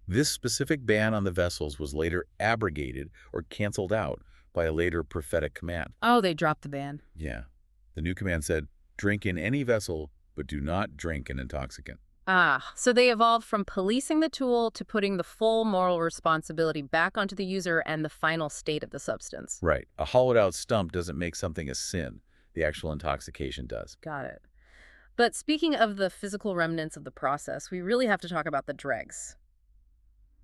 Speaker 2: This specific ban on the vessels was later abrogated or canceled out by a later prophetic command.
Speaker 1: Oh, they dropped the ban.
Speaker 2: Yeah. The new command said, drink in any vessel, but do not drink an intoxicant.
Speaker 1: Ah, so they evolved from policing the tool to putting the full moral responsibility back onto the user and the final state of the substance.
Speaker 2: Right. A hollowed-out stump doesn't make something a sin. The actual intoxication does.
Speaker 1: Got it. But speaking of the physical remnants of the process, we really have to talk about the dregs.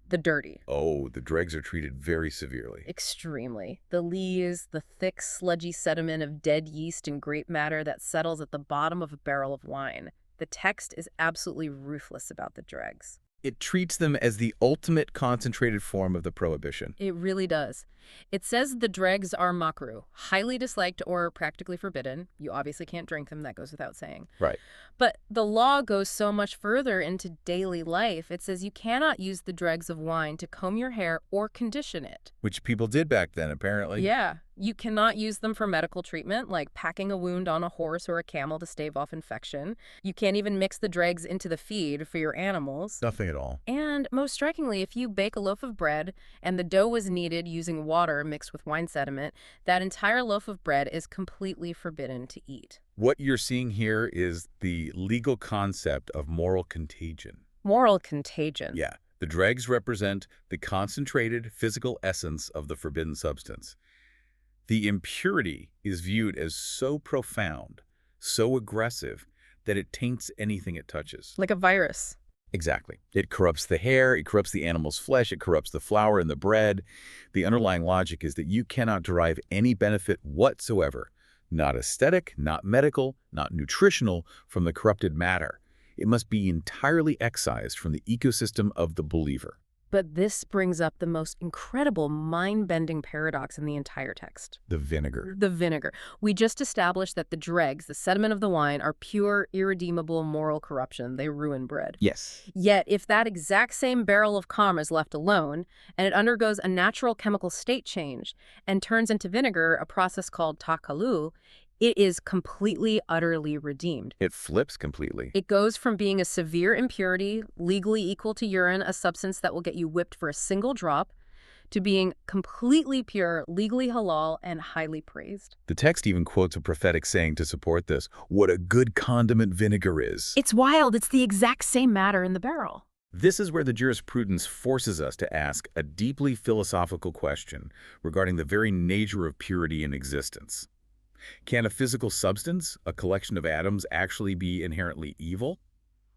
Speaker 1: the dirty.
Speaker 2: Oh, the dregs are treated very severely.
Speaker 1: Extremely. The lees, the thick, sludgy sediment of dead yeast and grape matter that settles at the bottom of a barrel of wine. The text is absolutely ruthless about the dregs.
Speaker 2: It treats them as the ultimate concentrated form of the prohibition.
Speaker 1: It really does. It says the dregs are makruh, highly disliked or practically forbidden. You obviously can't drink them, that goes without saying.
Speaker 2: Right.
Speaker 1: But the law goes so much further into daily life. It says you cannot use the dregs of wine to comb your hair or condition it.
Speaker 2: Which people did back then, apparently.
Speaker 1: Yeah, you cannot use them for medical treatment, like packing a wound on a horse or a camel to stave off infection. You can't even mix the dregs into the feed for your animals.
Speaker 2: Nothing at all.
Speaker 1: And most strikingly, if you bake a loaf of bread and the dough was kneaded using water mixed with wine sediment, that entire loaf of bread is completely forbidden to eat.
Speaker 2: What you're seeing here is the legal concept of moral contagion.
Speaker 1: Moral contagion.
Speaker 2: Yeah. The dregs represent the concentrated physical essence of the forbidden substance. The impurity is viewed as so profound, so aggressive, that it taints anything it touches.
Speaker 1: Like a virus.
Speaker 2: Exactly. It corrupts the hair, it corrupts the animal's flesh, it corrupts the flour in the bread. The underlying logic is that you cannot derive any benefit whatsoever, not aesthetic, not medical, not nutritional, from the corrupted matter. It must be entirely excised from the ecosystem of the believer.
Speaker 1: But this brings up the most incredible mind-bending paradox in the entire text.
Speaker 2: The vinegar.
Speaker 1: The vinegar. We just established that the dregs, the sediment of the wine, are pure, irredeemable moral corruption. They ruin bread.
Speaker 2: Yes.
Speaker 1: Yet, if that exact same barrel of calm is left alone, and it undergoes a natural chemical state change and turns into vinegar, a process called takalu, it is completely, utterly redeemed.
Speaker 2: It flips completely.
Speaker 1: It goes from being a severe impurity, legally equal to urine, a substance that will get you whipped for a single drop, to being completely pure, legally halal, and highly praised.
Speaker 2: The text even quotes a prophetic saying to support this: "What a good condiment vinegar is."
Speaker 1: It's wild. It's the exact same matter in the barrel.
Speaker 2: This is where the jurisprudence forces us to ask a deeply philosophical question regarding the very nature of purity in existence. Can a physical substance, a collection of atoms, actually be inherently evil?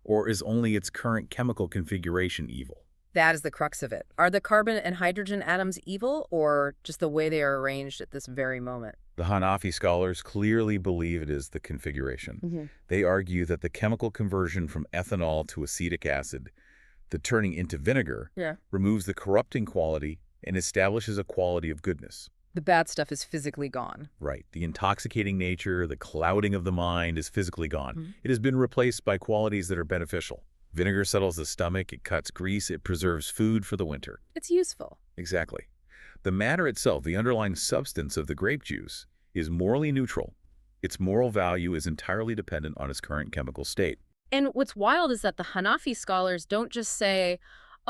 Speaker 2: Or is only its current chemical configuration evil?
Speaker 1: That is the crux of it. Are the carbon and hydrogen atoms evil, or just the way they are arranged at this very moment?
Speaker 2: The Hanafi scholars clearly believe it is the configuration. They argue that the chemical conversion from ethanol to acetic acid, the turning into vinegar, removes the corrupting quality and establishes a quality of goodness.
Speaker 1: The bad stuff is physically gone.
Speaker 2: Right. The intoxicating nature, the clouding of the mind is physically gone. It has been replaced by qualities that are beneficial. Vinegar settles the stomach, it cuts grease, it preserves food for the winter.
Speaker 1: It's useful.
Speaker 2: Exactly. The matter itself, the underlying substance of the grape juice, is morally neutral. Its moral value is entirely dependent on its current chemical state.
Speaker 1: And what's wild is that the Hanafi scholars don't just say,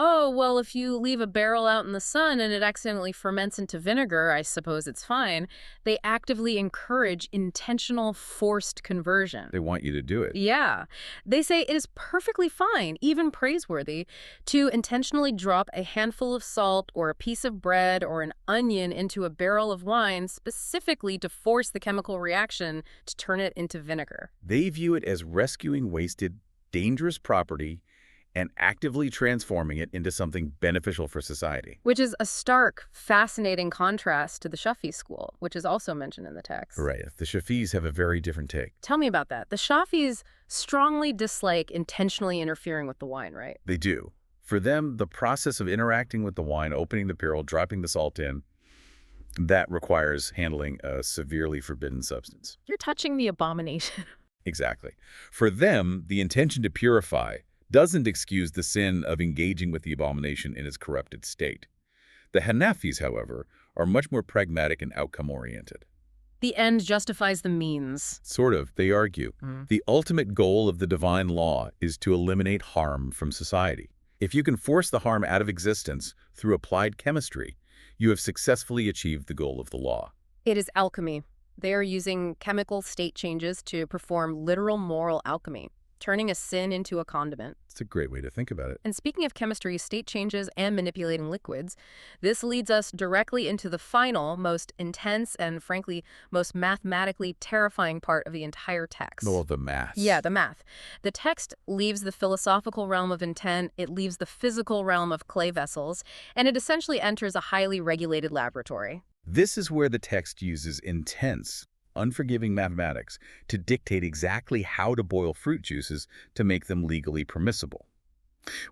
Speaker 1: oh, well, if you leave a barrel out in the sun and it accidentally ferments into vinegar, I suppose it's fine. They actively encourage intentional forced conversion.
Speaker 2: They want you to do it.
Speaker 1: Yeah. They say it is perfectly fine, even praiseworthy, to intentionally drop a handful of salt or a piece of bread or an onion into a barrel of wine specifically to force the chemical reaction to turn it into vinegar.
Speaker 2: They view it as rescuing wasted, dangerous property and actively transforming it into something beneficial for society.
Speaker 1: Which is a stark, fascinating contrast to the Shafi school, which is also mentioned in the text.
Speaker 2: Right. The Shafis have a very different take.
Speaker 1: Tell me about that. The Shafis strongly dislike intentionally interfering with the wine, right?
Speaker 2: They do. For them, the process of interacting with the wine, opening the barrel, dropping the salt in, that requires handling a severely forbidden substance.
Speaker 1: You're touching the abomination.
Speaker 2: Exactly. For them, the intention to purify doesn't excuse the sin of engaging with the abomination in its corrupted state. The Hanafis, however, are much more pragmatic and outcome-oriented.
Speaker 1: The end justifies the means.
Speaker 2: Sort of, they argue. The ultimate goal of the divine law is to eliminate harm from society. If you can force the harm out of existence through applied chemistry, you have successfully achieved the goal of the law.
Speaker 1: It is alchemy. They are using chemical state changes to perform literal moral alchemy, turning a sin into a condiment.
Speaker 2: It's a great way to think about it.
Speaker 1: And speaking of chemistry, state changes, and manipulating liquids, this leads us directly into the final, most intense, and frankly, most mathematically terrifying part of the entire text.
Speaker 2: Oh, the math.
Speaker 1: Yeah, the math. The text leaves the philosophical realm of intent, it leaves the physical realm of clay vessels, and it essentially enters a highly regulated laboratory.
Speaker 2: This is where the text uses intense, unforgiving mathematics to dictate exactly how to boil fruit juices to make them legally permissible.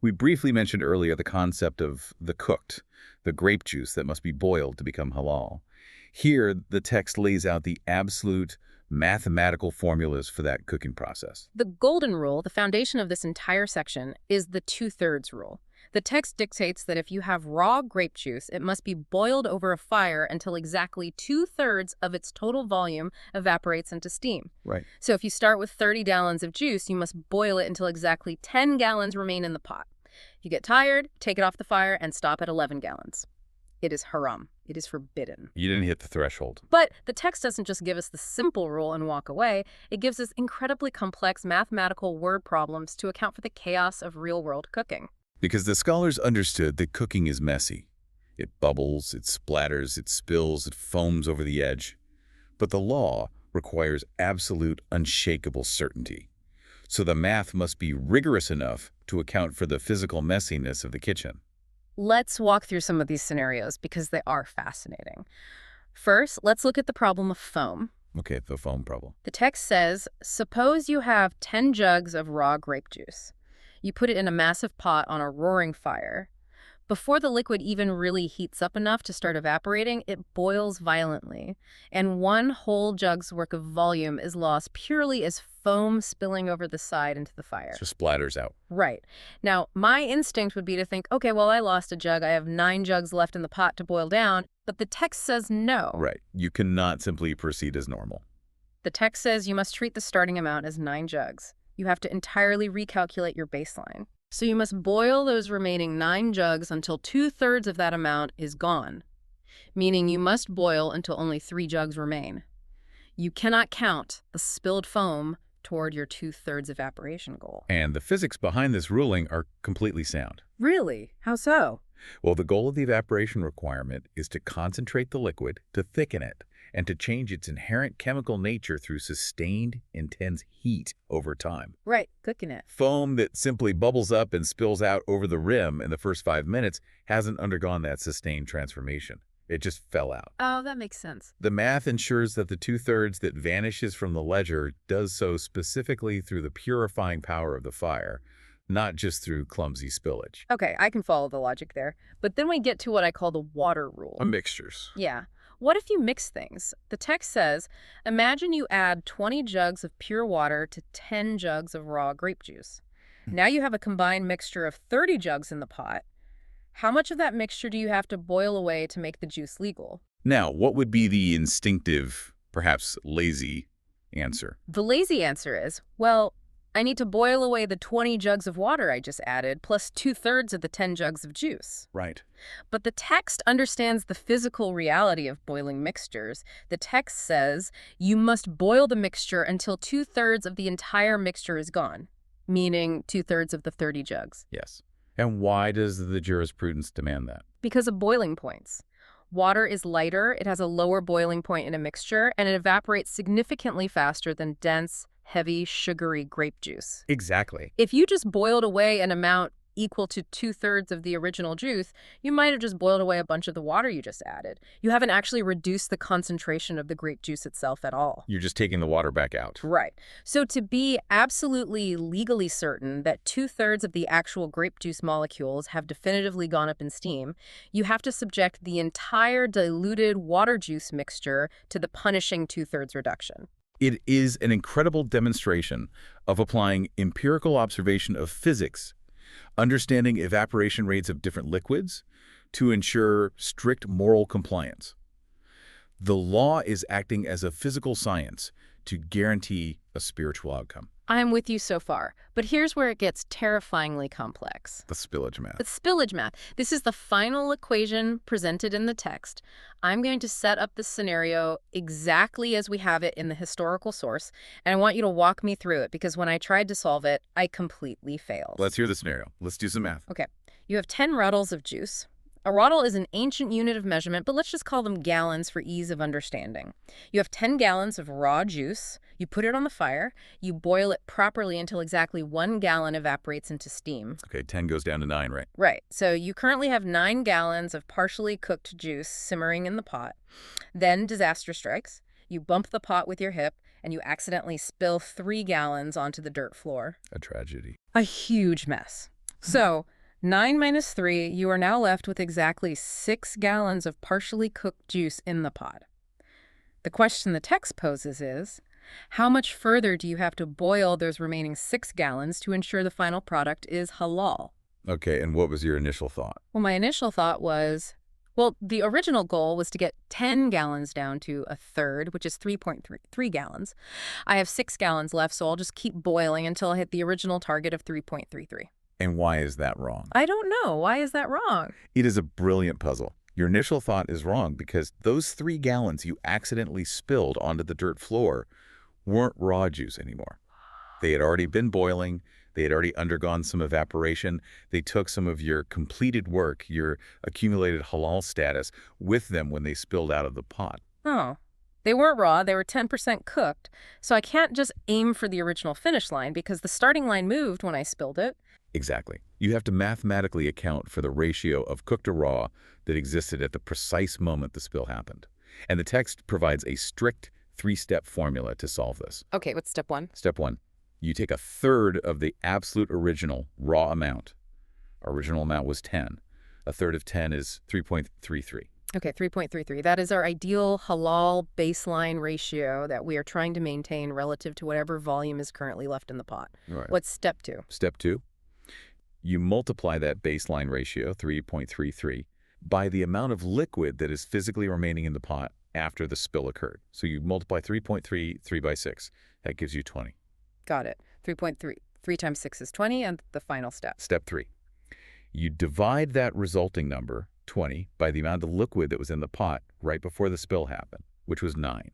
Speaker 2: We briefly mentioned earlier the concept of the cooked, the grape juice that must be boiled to become halal. Here, the text lays out the absolute mathematical formulas for that cooking process.
Speaker 1: The golden rule, the foundation of this entire section, is the two-thirds rule. The text dictates that if you have raw grape juice, it must be boiled over a fire until exactly two-thirds of its total volume evaporates into steam.
Speaker 2: Right.
Speaker 1: So if you start with 30 gallons of juice, you must boil it until exactly 10 gallons remain in the pot. If you get tired, take it off the fire and stop at 11 gallons. It is haram. It is forbidden.
Speaker 2: You didn't hit the threshold.
Speaker 1: But the text doesn't just give us the simple rule and walk away. It gives us incredibly complex mathematical word problems to account for the chaos of real-world cooking.
Speaker 2: Because the scholars understood that cooking is messy. It bubbles, it splatters, it spills, it foams over the edge. But the law requires absolute, unshakable certainty. So the math must be rigorous enough to account for the physical messiness of the kitchen.
Speaker 1: Let's walk through some of these scenarios because they are fascinating. First, let's look at the problem of foam.
Speaker 2: Okay, the foam problem.
Speaker 1: The text says, suppose you have 10 jugs of raw grape juice. You put it in a massive pot on a roaring fire. Before the liquid even really heats up enough to start evaporating, it boils violently, and one whole jug's worth of volume is lost purely as foam spilling over the side into the fire.
Speaker 2: So splatters out.
Speaker 1: Right. Now, my instinct would be to think, okay, well, I lost a jug. I have 9 jugs left in the pot to boil down, but the text says no.
Speaker 2: Right. You cannot simply proceed as normal.
Speaker 1: The text says you must treat the starting amount as 9 jugs. You have to entirely recalculate your baseline. So you must boil those remaining 9 jugs until 2/3 of that amount is gone, meaning you must boil until only 3 jugs remain. You cannot count the spilled foam toward your 2/3 evaporation goal.
Speaker 2: And the physics behind this ruling are completely sound.
Speaker 1: Really? How so?
Speaker 2: Well, the goal of the evaporation requirement is to concentrate the liquid, to thicken it, and to change its inherent chemical nature through sustained, intense heat over time.
Speaker 1: Right, cooking it.
Speaker 2: Foam that simply bubbles up and spills out over the rim in the first 5 minutes hasn't undergone that sustained transformation. It just fell out.
Speaker 1: Oh, that makes sense.
Speaker 2: The math ensures that the 2/3 that vanishes from the ledger does so specifically through the purifying power of the fire, not just through clumsy spillage.
Speaker 1: Okay, I can follow the logic there. But then we get to what I call the water rule.
Speaker 2: Mixtures.
Speaker 1: Yeah. What if you mix things? The text says, imagine you add 20 jugs of pure water to 10 jugs of raw grape juice. Now you have a combined mixture of 30 jugs in the pot. How much of that mixture do you have to boil away to make the juice legal?
Speaker 2: Now, what would be the instinctive, perhaps lazy answer?
Speaker 1: The lazy answer is, well, I need to boil away the 20 jugs of water I just added, plus 2/3 of the 10 jugs of juice.
Speaker 2: Right.
Speaker 1: But the text understands the physical reality of boiling mixtures. The text says you must boil the mixture until 2/3 of the entire mixture is gone, meaning 2/3 of the 30 jugs.
Speaker 2: Yes. And why does the jurisprudence demand that?
Speaker 1: Because of boiling points. Water is lighter, it has a lower boiling point in a mixture, and it evaporates significantly faster than dense, heavy, sugary grape juice.
Speaker 2: Exactly.
Speaker 1: If you just boiled away an amount equal to 2/3 of the original juice, you might have just boiled away a bunch of the water you just added. You haven't actually reduced the concentration of the grape juice itself at all.
Speaker 2: You're just taking the water back out.
Speaker 1: Right. So to be absolutely legally certain that 2/3 of the actual grape juice molecules have definitively gone up in steam, you have to subject the entire diluted water juice mixture to the punishing 2/3 reduction.
Speaker 2: It is an incredible demonstration of applying empirical observation of physics, understanding evaporation rates of different liquids to ensure strict moral compliance. The law is acting as a physical science to guarantee a spiritual outcome.
Speaker 1: I'm with you so far, but here's where it gets terrifyingly complex.
Speaker 2: The spillage math.
Speaker 1: It's spillage math. This is the final equation presented in the text. I'm going to set up the scenario exactly as we have it in the historical source, and I want you to walk me through it because when I tried to solve it, I completely failed.
Speaker 2: Let's hear the scenario. Let's do some math.
Speaker 1: Okay, you have 10 rattles of juice. A rattle is an ancient unit of measurement, but let's just call them gallons for ease of understanding. You have 10 gallons of raw juice. You put it on the fire. You boil it properly until exactly 1 gallon evaporates into steam.
Speaker 2: Okay, 10 goes down to 9, right?
Speaker 1: Right. So you currently have 9 gallons of partially cooked juice simmering in the pot. Then disaster strikes. You bump the pot with your hip, and you accidentally spill 3 gallons onto the dirt floor.
Speaker 2: A tragedy.
Speaker 1: A huge mess. So 9 minus 3, you are now left with exactly 6 gallons of partially cooked juice in the pot. The question the text poses is, how much further do you have to boil those remaining 6 gallons to ensure the final product is halal?
Speaker 2: Okay, and what was your initial thought?
Speaker 1: Well, my initial thought was, well, the original goal was to get 10 gallons down to a third, which is 3.3 gallons. I have 6 gallons left, so I'll just keep boiling until I hit the original target of 3.33.
Speaker 2: And why is that wrong?
Speaker 1: I don't know. Why is that wrong?
Speaker 2: It is a brilliant puzzle. Your initial thought is wrong because those 3 gallons you accidentally spilled onto the dirt floor weren't raw juice anymore. They had already been boiling. They had already undergone some evaporation. They took some of your completed work, your accumulated halal status, with them when they spilled out of the pot.
Speaker 1: Oh. They weren't raw. They were 10% cooked. So I can't just aim for the original finish line because the starting line moved when I spilled it.
Speaker 2: Exactly. You have to mathematically account for the ratio of cooked to raw that existed at the precise moment the spill happened. And the text provides a strict 3-step formula to solve this.
Speaker 1: Okay, what's step 1?
Speaker 2: Step 1, you take a third of the absolute original raw amount. Our original amount was 10. A third of 10 is 3.33.
Speaker 1: Okay, 3.33. That is our ideal halal baseline ratio that we are trying to maintain relative to whatever volume is currently left in the pot.
Speaker 2: Right.
Speaker 1: What's step 2?
Speaker 2: Step 2, you multiply that baseline ratio, 3.33, by the amount of liquid that is physically remaining in the pot after the spill occurred. So you multiply 3.33 by 6. That gives you 20.
Speaker 1: Got it. 3.3. 3 times 6 is 20, and the final step.
Speaker 2: Step 3, you divide that resulting number, 20, by the amount of liquid that was in the pot right before the spill happened, which was 9.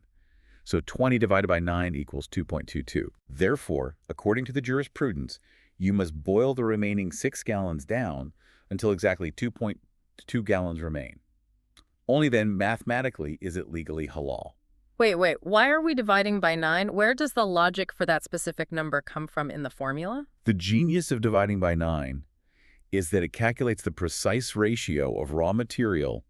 Speaker 2: So 20 divided by 9 equals 2.22. Therefore, according to the jurisprudence, you must boil the remaining 6 gallons down until exactly 2.2 gallons remain. Only then, mathematically, is it legally halal.
Speaker 1: Wait. Why are we dividing by 9? Where does the logic for that specific number come from in the formula?
Speaker 2: The genius of dividing by 9 is that it calculates the precise ratio of raw material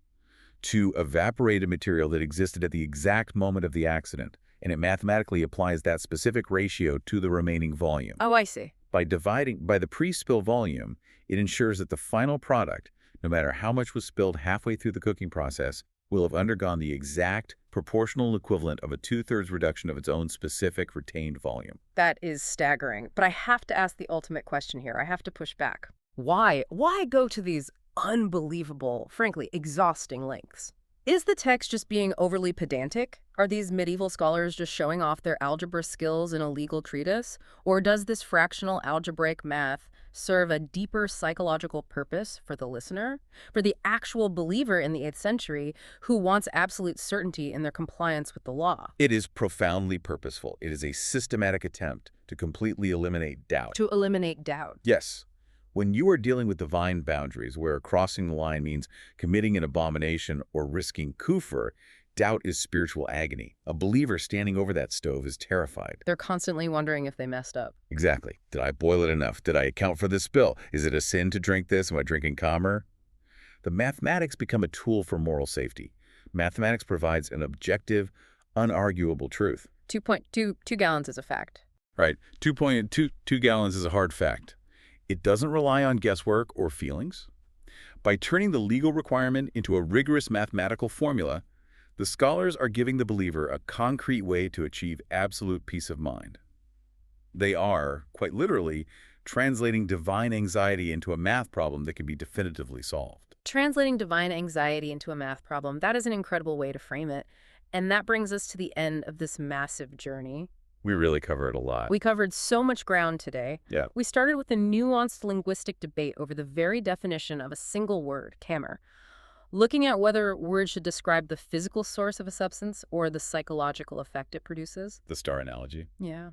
Speaker 2: to evaporated material that existed at the exact moment of the accident, and it mathematically applies that specific ratio to the remaining volume.
Speaker 1: Oh, I see.
Speaker 2: By dividing by the pre-spill volume, it ensures that the final product, no matter how much was spilled halfway through the cooking process, will have undergone the exact proportional equivalent of a 2/3 reduction of its own specific retained volume.
Speaker 1: That is staggering. But I have to ask the ultimate question here. I have to push back. Why? Why go to these unbelievable, frankly, exhausting lengths? Is the text just being overly pedantic? Are these medieval scholars just showing off their algebra skills in a legal treatise? Or does this fractional algebraic math serve a deeper psychological purpose for the listener, for the actual believer in the 8th century who wants absolute certainty in their compliance with the law?
Speaker 2: It is profoundly purposeful. It is a systematic attempt to completely eliminate doubt.
Speaker 1: To eliminate doubt.
Speaker 2: Yes. When you are dealing with divine boundaries, where crossing the line means committing an abomination or risking kufr, doubt is spiritual agony. A believer standing over that stove is terrified.
Speaker 1: They're constantly wondering if they messed up.
Speaker 2: Exactly. Did I boil it enough? Did I account for the spill? Is it a sin to drink this? Am I drinking khamr? The mathematics become a tool for moral safety. Mathematics provides an objective, unarguable truth.
Speaker 1: 2.2 gallons is a fact.
Speaker 2: Right. 2.22 gallons is a hard fact. It doesn't rely on guesswork or feelings. By turning the legal requirement into a rigorous mathematical formula, the scholars are giving the believer a concrete way to achieve absolute peace of mind. They are, quite literally, translating divine anxiety into a math problem that can be definitively solved.
Speaker 1: Translating divine anxiety into a math problem, that is an incredible way to frame it. And that brings us to the end of this massive journey.
Speaker 2: We really cover it a lot.
Speaker 1: We covered so much ground today.
Speaker 2: Yeah.
Speaker 1: We started with a nuanced linguistic debate over the very definition of a single word, kammer, looking at whether words should describe the physical source of a substance or the psychological effect it produces.
Speaker 2: The star analogy.
Speaker 1: Yeah.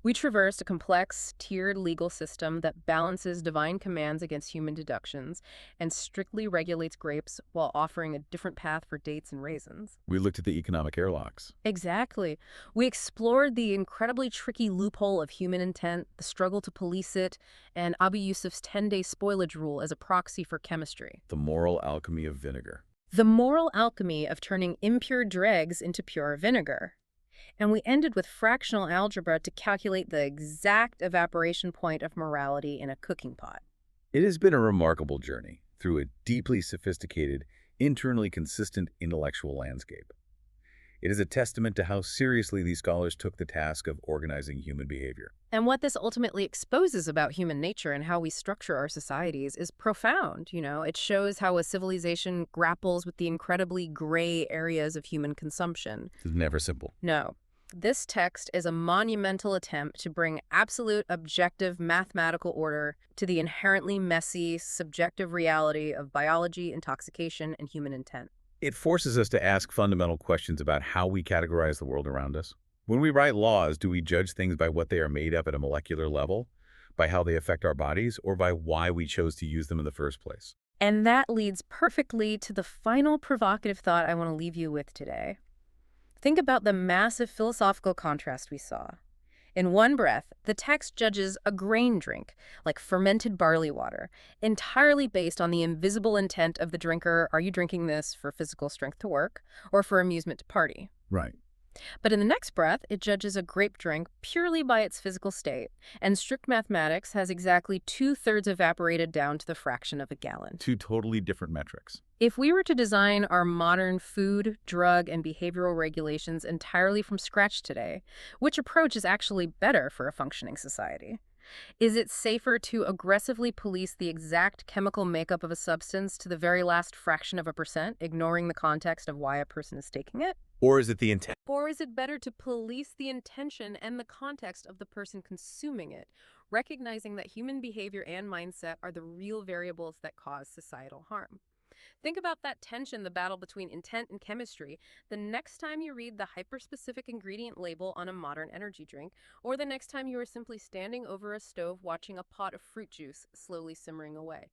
Speaker 1: We traversed a complex, tiered legal system that balances divine commands against human deductions and strictly regulates grapes while offering a different path for dates and raisins.
Speaker 2: We looked at the economic airlocks.
Speaker 1: Exactly. We explored the incredibly tricky loophole of human intent, the struggle to police it, and Abu Yusuf's 10-day spoilage rule as a proxy for chemistry.
Speaker 2: The moral alchemy of vinegar.
Speaker 1: The moral alchemy of turning impure dregs into pure vinegar. And we ended with fractional algebra to calculate the exact evaporation point of morality in a cooking pot.
Speaker 2: It has been a remarkable journey through a deeply sophisticated, internally consistent intellectual landscape. It is a testament to how seriously these scholars took the task of organizing human behavior.
Speaker 1: And what this ultimately exposes about human nature and how we structure our societies is profound. It shows how a civilization grapples with the incredibly gray areas of human consumption.
Speaker 2: It's never simple.
Speaker 1: No. This text is a monumental attempt to bring absolute objective mathematical order to the inherently messy, subjective reality of biology, intoxication, and human intent.
Speaker 2: It forces us to ask fundamental questions about how we categorize the world around us. When we write laws, do we judge things by what they are made of at a molecular level, by how they affect our bodies, or by why we chose to use them in the first place?
Speaker 1: And that leads perfectly to the final provocative thought I want to leave you with today. Think about the massive philosophical contrast we saw. In one breath, the text judges a grain drink, like fermented barley water, entirely based on the invisible intent of the drinker. Are you drinking this for physical strength to work or for amusement to party?
Speaker 2: Right.
Speaker 1: But in the next breath, it judges a grape drink purely by its physical state, and strict mathematics has exactly 2/3 evaporated down to the fraction of a gallon.
Speaker 2: Two totally different metrics.
Speaker 1: If we were to design our modern food, drug, and behavioral regulations entirely from scratch today, which approach is actually better for a functioning society? Is it safer to aggressively police the exact chemical makeup of a substance to the very last fraction of a percent, ignoring the context of why a person is taking it?
Speaker 2: Or is it the intent?
Speaker 1: Or is it better to police the intention and the context of the person consuming it, recognizing that human behavior and mindset are the real variables that cause societal harm? Think about that tension, the battle between intent and chemistry, the next time you read the hyperspecific ingredient label on a modern energy drink, or the next time you are simply standing over a stove watching a pot of fruit juice slowly simmering away.